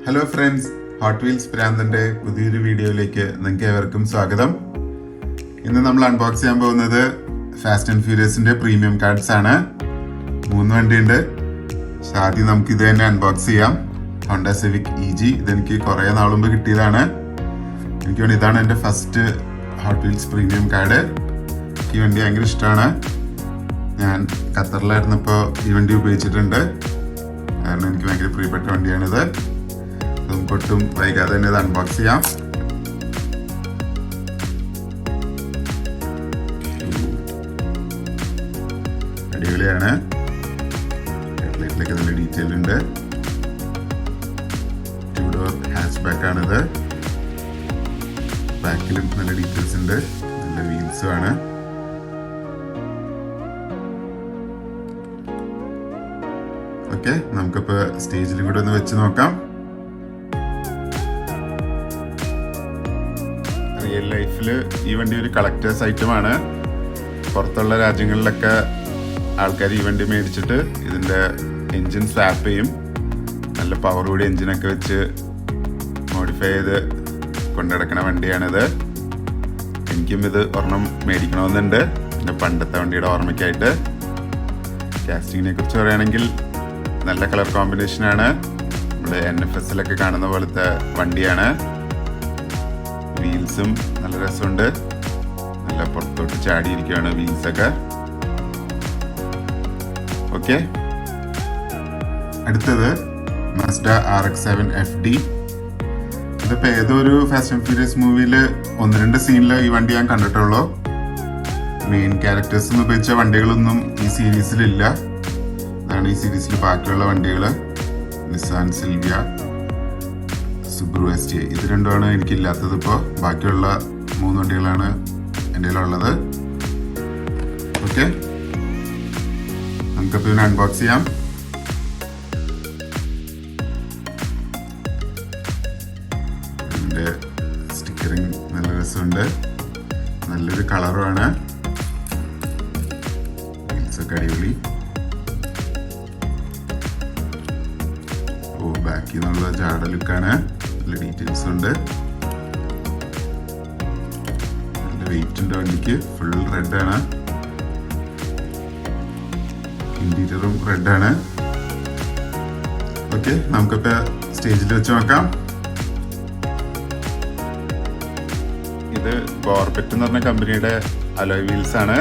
Hello friends, ഹോട്ട്വീൽസ് പ്രാന്തന്റെ പുതിയൊരു വീഡിയോയിലേക്ക് നിങ്ങൾക്ക് ഏവർക്കും സ്വാഗതം. ഇന്ന് നമ്മൾ അൺബോക്സ് ചെയ്യാൻ പോകുന്നത് ഫാസ്റ്റ് ആൻഡ് ഫ്യൂരിയസിന്റെ പ്രീമിയം കാർഡ്സ് ആണ്. 3 വണ്ടിയുണ്ട്. ആദ്യം നമുക്ക് ഇത് തന്നെ അൺബോക്സ് ചെയ്യാം. Honda civic EG. ഇതെനിക്ക് കുറേ നാൾ മുമ്പ് കിട്ടിയതാണ്. എനിക്ക് വേണ്ടി ഇതാണ് എൻ്റെ ഫസ്റ്റ് ഹോട്ട്വീൽസ് പ്രീമിയം കാർഡ്. ഈ വണ്ടി ഭയങ്കര ഇഷ്ടമാണ്. ഞാൻ ഖത്തറിലായിരുന്നപ്പോൾ ഈ വണ്ടി ഉപയോഗിച്ചിട്ടുണ്ട്. കാരണം എനിക്ക് ഭയങ്കര പ്രിയപ്പെട്ട വണ്ടിയാണിത്. ഒട്ടും വൈകാതെ തന്നെ ഇത് അൺബോക്സ് ചെയ്യാം. അടിപൊളിയാണ്. ഹെഡ്ലൈറ്റിലൊക്കെ നല്ല ഡീറ്റെയിൽ ഉണ്ട്. 2 ഡോർ ഹാച്ച് ബാക്ക് ആണിത്. ബാക്കിലും നല്ല ഡീറ്റെയിൽസ് ഉണ്ട്. നല്ല വീൽസും ആണ്. ഓക്കെ, നമുക്കിപ്പോൾ സ്റ്റേജിലും കൂടെ ഒന്ന് വെച്ച് നോക്കാം. റിയൽ ലൈഫിൽ ഈ വണ്ടി ഒരു കളക്ടേഴ്സ് ഐറ്റമാണ്. പുറത്തുള്ള രാജ്യങ്ങളിലൊക്കെ ആൾക്കാർ ഈ വണ്ടി മേടിച്ചിട്ട് ഇതിൻ്റെ എൻജിൻ സ്വാപ്പ് ചെയ്യും. നല്ല പവർ കൂടി എൻജിനൊക്കെ വെച്ച് മോഡിഫൈ ചെയ്ത് കൊണ്ടുനടക്കണ വണ്ടിയാണിത്. എനിക്കും ഇത് ഒരെണ്ണം മേടിക്കണമെന്നുണ്ട്, എൻ്റെ പണ്ടത്തെ വണ്ടിയുടെ ഓർമ്മയ്ക്കായിട്ട്. കാസ്റ്റിങ്ങിനെ കുറിച്ച് പറയുകയാണെങ്കിൽ നല്ല കളർ കോമ്പിനേഷനാണ്. നമ്മുടെ NFSലൊക്കെ കാണുന്ന പോലത്തെ വണ്ടിയാണ്. വീൽസും നല്ല രസമുണ്ട്. നല്ല പുറത്തോട്ട് ചാടിയിരിക്കുകയാണ് വീൽസൊക്കെ. ഓക്കെ, അടുത്തത് മസ്ഡ RX-7 FD. ഇതിപ്പോൾ ഏതോ ഒരു ഫാസ്റ്റ് ആൻഡ് ഫ്യൂരിയസ് മൂവിയിൽ 1-2 സീനിൽ ഈ വണ്ടി ഞാൻ കണ്ടിട്ടുള്ളൂ. മെയിൻ ക്യാരക്ടേഴ്സ് എന്ന് ഉപയോഗിച്ച വണ്ടികളൊന്നും ഈ സീരീസിലില്ല. അതാണ് ഈ സീരീസിൽ ബാക്കിയുള്ള വണ്ടികൾ. Nissan Sylvia, Subru ST. ഇത് രണ്ടുമാണ് എനിക്കില്ലാത്തത്. ഇപ്പോൾ ബാക്കിയുള്ള 3 വണ്ടികളാണ് എൻ്റെ കയ്യിലുള്ളത്. ഓക്കെ, നമുക്കപ്പോൾ ഇതിനെ അൺബോക്സ് ചെയ്യാം. ഇതിൻ്റെ സ്റ്റിക്കറിങ് നല്ല രസമുണ്ട്. നല്ലൊരു കളറുമാണ്. വീൽസൊക്കെ അടിപൊളി. ബാക്കിൽ നിന്നുള്ള ജാഡ ലുക്കാണ്. നല്ല ഡീറ്റെയിൽസ് ഉണ്ട്. നല്ല വെയിറ്റ് ഉണ്ട് വണ്ടിക്ക്. ഫുൾ റെഡ് ആണ്. ഇന്റീരിയറും റെഡ് ആണ്. ഓക്കെ, നമുക്കിപ്പോൾ സ്റ്റേജിൽ വെച്ച് നോക്കാം. ഇത് കോർബറ്റ് എന്ന് പറഞ്ഞ കമ്പനിയുടെ അലോയ് വീൽസ് ആണ്.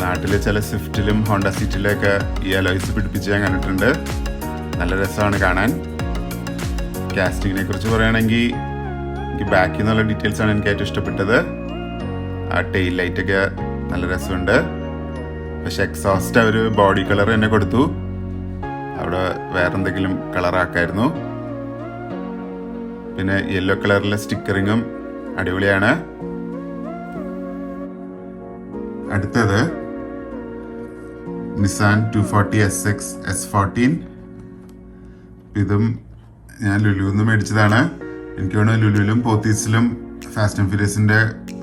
നാട്ടിലെ ചില സ്വിഫ്റ്റിലും ഹോണ്ട സിറ്റിയിലൊക്കെ ഈ അലോയ്സ് പിടിപ്പിച്ച് ഞാൻ കണ്ടിട്ടുണ്ട്. നല്ല രസമാണ് കാണാൻ. കാസ്റ്റിങ്ങിനെ കുറിച്ച് പറയുകയാണെങ്കിൽ എനിക്ക് ബാക്കിൽ നിന്നുള്ള ഡീറ്റെയിൽസ് ആണ് എനിക്ക് ഏറ്റവും ഇഷ്ടപ്പെട്ടത്. ആ ടെയിൽ ലൈറ്റൊക്കെ നല്ല രസമുണ്ട്. പക്ഷെ എക്സോസ്റ്റ് അവർ ബോഡി കളർ തന്നെ കൊടുത്തു. അവിടെ വേറെ എന്തെങ്കിലും കളറാക്കായിരുന്നു. പിന്നെ യെല്ലോ കളറിലെ സ്റ്റിക്കറിങ്ങും അടിപൊളിയാണ്. അടുത്തത് നിസാൻ 240 SX S14. ഇതും ഞാൻ ലുലുന്ന് മേടിച്ചതാണ്. എനിക്ക് വേണമെങ്കിൽ ലുലുവിലും പോത്തീസിലും ഫാസ്റ്റ് ആൻഡ് ഫ്യൂരിയസിൻ്റെ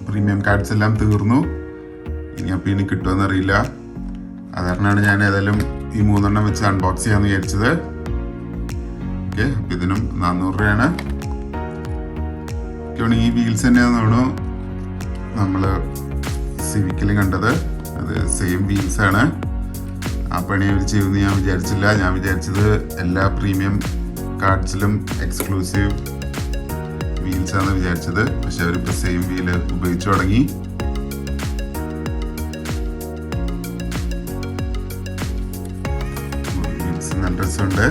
പ്രീമിയം കാർഡ്സ് എല്ലാം തീർന്നു. ഇനി അപ്പോൾ ഇനി കിട്ടുമെന്ന് അറിയില്ല. അതുകാരണമാണ് ഞാൻ ഏതായാലും ഈ 3 എണ്ണം വെച്ച് അൺബോക്സ് ചെയ്യാമെന്ന് വിചാരിച്ചത്. ഓക്കെ, അപ്പോൾ ഇതിനും 400 രൂപയാണ്. എനിക്കാണ് ഈ വീൽസ് തന്നെയാണെന്ന് തോന്നുന്നു നമ്മൾ സിവിക്കിലും കണ്ടത്. അത് സെയിം വീൽസാണ്. ആ പണി അവർ ചെയ്യുമെന്ന് ഞാൻ വിചാരിച്ചില്ല. ഞാൻ വിചാരിച്ചത് എല്ലാ പ്രീമിയം കാർഡ്സിലും എക്സ്ക്ലൂസീവ് വീൽസാണ് വിചാരിച്ചത്. പക്ഷെ അവരിപ്പോൾ സെയിം വീല് ഉപയോഗിച്ചു തുടങ്ങി. വീൽസ് നല്ല രസമുണ്ട്.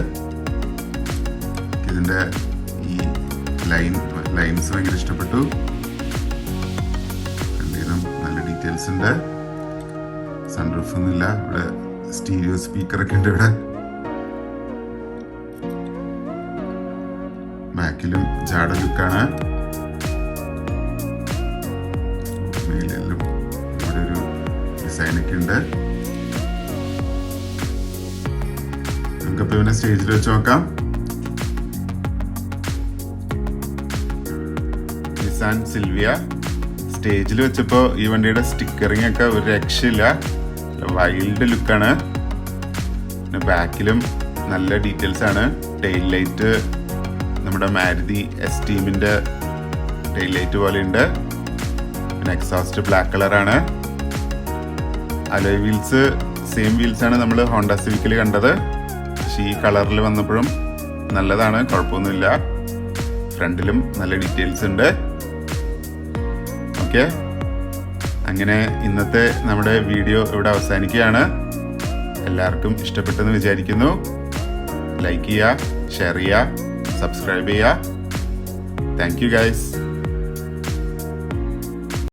ഇതിൻ്റെ ഈ ലൈൻസ് ഭയങ്കര ഇഷ്ടപ്പെട്ടു. രണ്ടിനും നല്ല ഡീറ്റെയിൽസ് ഉണ്ട്. സൺറൂഫ് ഒന്നുമില്ല. ഇവിടെ സ്റ്റീരിയോ സ്പീക്കറൊക്കെ ഉണ്ട്. ഇവിടെ ബാക്കിലും ജാഡ ലുക്കാണ്. മേലിലും ഇവിടെ ഒരു ഡിസൈനൊക്കെ ഉണ്ട്. നമുക്കപ്പോൾ ഇവനെ സ്റ്റേജിൽ വെച്ച് നോക്കാം. നിസാൻ സിൽവിയ സ്റ്റേജിൽ വെച്ചപ്പോൾ ഈ വണ്ടിയുടെ സ്റ്റിക്കറിങ് ഒക്കെ ഒരു രക്ഷയില്ല. വൈൽഡ് ലുക്കാണ്. പിന്നെ ബാക്കിലും നല്ല ഡീറ്റെയിൽസ് ആണ്. ടെയിൽ ലൈറ്റ് നമ്മുടെ മാരുതി എസ്റ്റീമിൻ്റെ ടെയിൽ ലൈറ്റ് പോലെ ഉണ്ട്. പിന്നെ എക്സോസ്റ്റ് ബ്ലാക്ക് കളറാണ്. അലോയ് വീൽസ് സെയിം വീൽസാണ് നമ്മൾ ഹോണ്ട സിവിക്കിൽ കണ്ടത്. പക്ഷേ ഈ കളറിൽ വന്നപ്പോഴും നല്ലതാണ്, കുഴപ്പമൊന്നുമില്ല. ഫ്രണ്ടിലും നല്ല ഡീറ്റെയിൽസ് ഉണ്ട്. ഓക്കെ, അങ്ങനെ ഇന്നത്തെ നമ്മുടെ വീഡിയോ ഇവിടെ അവസാനിക്കുകയാണ്. എല്ലാവർക്കും ഇഷ്ടപ്പെട്ടെന്ന് വിചാരിക്കുന്നു. ലൈക്ക് ചെയ്യുക, ഷെയർ ചെയ്യുക, സബ്സ്ക്രൈബ് ചെയ്യുക. Thank you guys.